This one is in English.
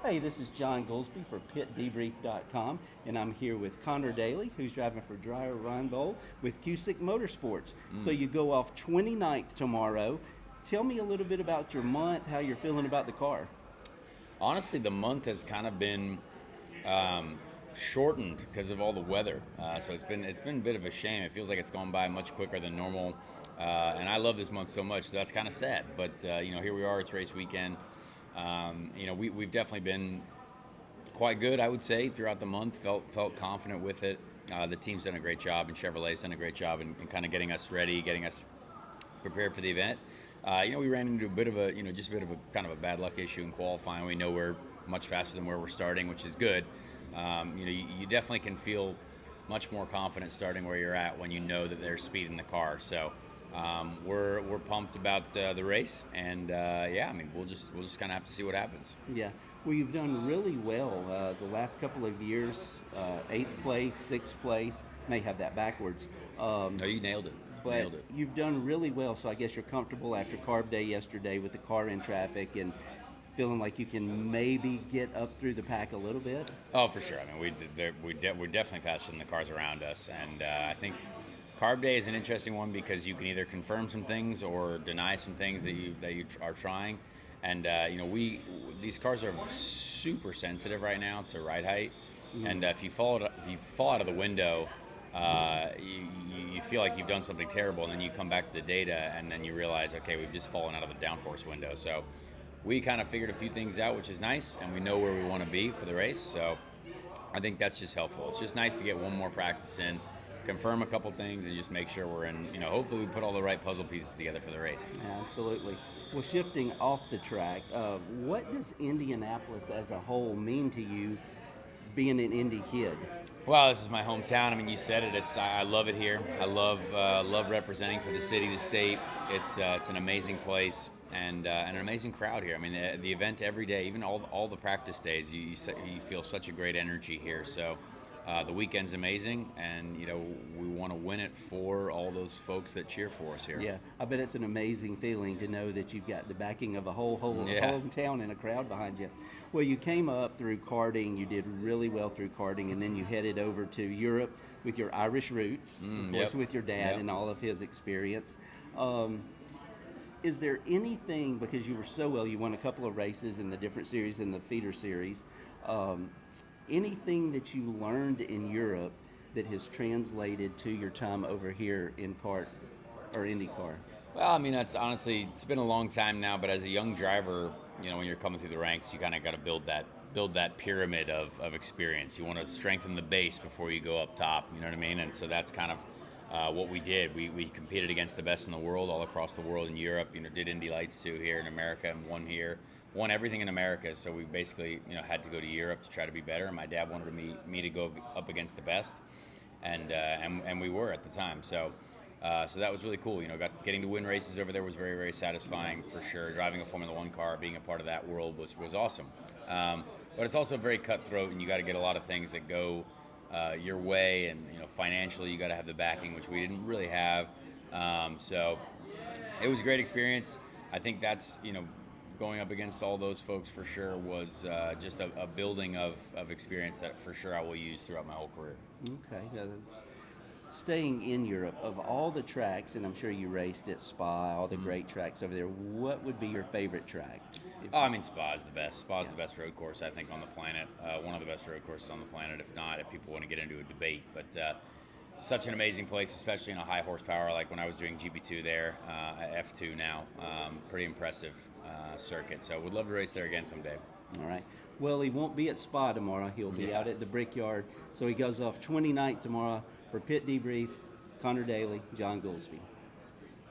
Hey, this is John Goolsby for PitDebrief.com, and I'm here with Connor Daly, who's driving for Dreyer Reinbold with Cusick Motorsports. So you go off 29th tomorrow. Tell me a little bit about your month, how you're feeling about the car. Honestly, the month has kind of been shortened because of all the weather. So it's been a bit of a shame. It feels like it's gone by much quicker than normal, and I love this month so much. So that's kind of sad. But here we are. It's race weekend. We've definitely been quite good, I would say, throughout the month. Felt confident with it. The team's done a great job, and Chevrolet's done a great job in kind of getting us ready, getting us prepared for the event. We ran into a bit of just a bit of a kind of a bad luck issue in qualifying. We know we're much faster than where we're starting, which is good. You definitely can feel much more confident starting where you're at when you know that there's speed in the car. So we're pumped about the race, and we'll just kind of have to see what happens. Yeah, well, you've done really well the last couple of years. Eighth place, sixth place. May have that backwards. No, you nailed it. But Nailed it. you've done really well, so I guess you're comfortable after Carb Day yesterday with the car in traffic and feeling like you can maybe get up through the pack a little bit. Oh, for sure. I mean, we're definitely faster than the cars around us, and I think Carb Day is an interesting one because you can either confirm some things or deny some things that you are trying. And these cars are super sensitive right now to ride height, and if you fall out of the window, you feel like you've done something terrible, and then you come back to the data, and then you realize, okay, we've just fallen out of the downforce window. So we kind of figured a few things out, which is nice, and we know where we want to be for the race. So I think that's just helpful. It's just nice to get one more practice in, confirm a couple things, and just make sure we're in. Hopefully we put all the right puzzle pieces together for the race. Absolutely. Well, shifting off the track, what does Indianapolis as a whole mean to you, being an Indy kid? Well, this is my hometown. I mean, you said it. I love it here. I love representing for the city, the state. It's an amazing place and an amazing crowd here. I mean, the event every day, even all the practice days, you feel such a great energy here. So the weekend's amazing, and we want to win it for all those folks that cheer for us here. Yeah, I bet it's an amazing feeling to know that you've got the backing of a whole Yeah. hometown and a crowd behind you. Well, you came up through karting, you did really well through karting, and then you headed over to Europe with your Irish roots, of course, Yep. with your dad Yep. and all of his experience. Is there anything, because you were so well, you won a couple of races in the different series in the feeder series, anything that you learned in Europe that has translated to your time over here in kart or IndyCar? Well, I mean, it's been a long time now, but as a young driver, when you're coming through the ranks, you kind of got to build that pyramid of experience. You want to strengthen the base before you go up top, you know what I mean? And so that's kind of what we did. We competed against the best in the world, all across the world in Europe, did Indy Lights too here in America, and won everything in America. So we basically, had to go to Europe to try to be better. And my dad wanted me to go up against the best, and we were at the time. So that was really cool. Getting to win races over there was very, very satisfying for sure. Driving a Formula One car, being a part of that world was awesome. But it's also very cutthroat, and you got to get a lot of things that go your way, and financially you got to have the backing, which we didn't really have. So it was a great experience. I think that's going up against all those folks for sure was just a building of experience that for sure I will use throughout my whole career. Okay, staying in Europe, of all the tracks, and I'm sure you raced at Spa, all the great tracks over there, what would be your favorite track? Oh, I mean, Spa is the best. Spa is the best road course, I think, on the planet. One of the best road courses on the planet, if not, if people want to get into a debate. But such an amazing place, especially in a high horsepower, like when I was doing GP2 there, F2 now. Pretty impressive circuit. So would love to race there again someday. All right. Well, he won't be at Spa tomorrow. He'll be out at the Brickyard. So he goes off 29th tomorrow for Pit Debrief. Connor Daly, John Goolsby.